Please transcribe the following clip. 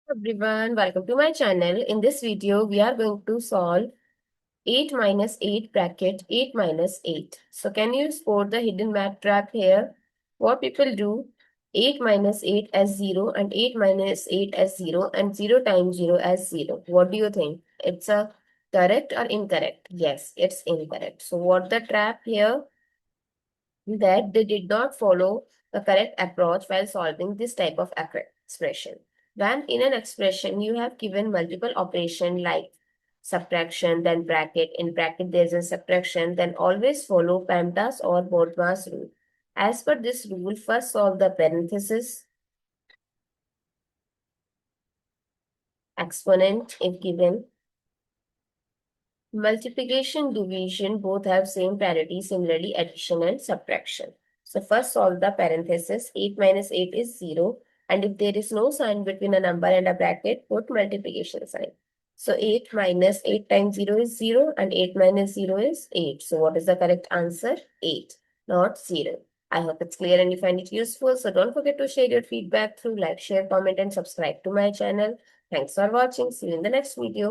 Everyone, welcome to my channel. In this video, we are going to solve 8 minus 8 bracket 8 minus 8. So can you spot the hidden math trap here? What people do, 8 minus 8 as 0 and 8 minus 8 as 0 and 0 times 0 as 0. What do you think? It's a correct or incorrect? Yes, it's incorrect. So what the trap here? That they did not follow the correct approach while solving this type of expression. When in an expression you have given multiple operation like subtraction, then bracket, in bracket there is a subtraction, then always follow PEMDAS or BODMAS rule. As per this rule, first solve the parenthesis, exponent if given, multiplication, division, both have same priority, similarly addition and subtraction. So first solve the parenthesis, 8 minus 8 is 0. And if there is no sign between a number and a bracket, put multiplication sign. So 8 minus 8 times 0 is 0 and 8 minus 0 is 8. So what is the correct answer? 8, not 0. I hope it's clear and you find it useful. So don't forget to share your feedback through like, share, comment and subscribe to my channel. Thanks for watching. See you in the next video.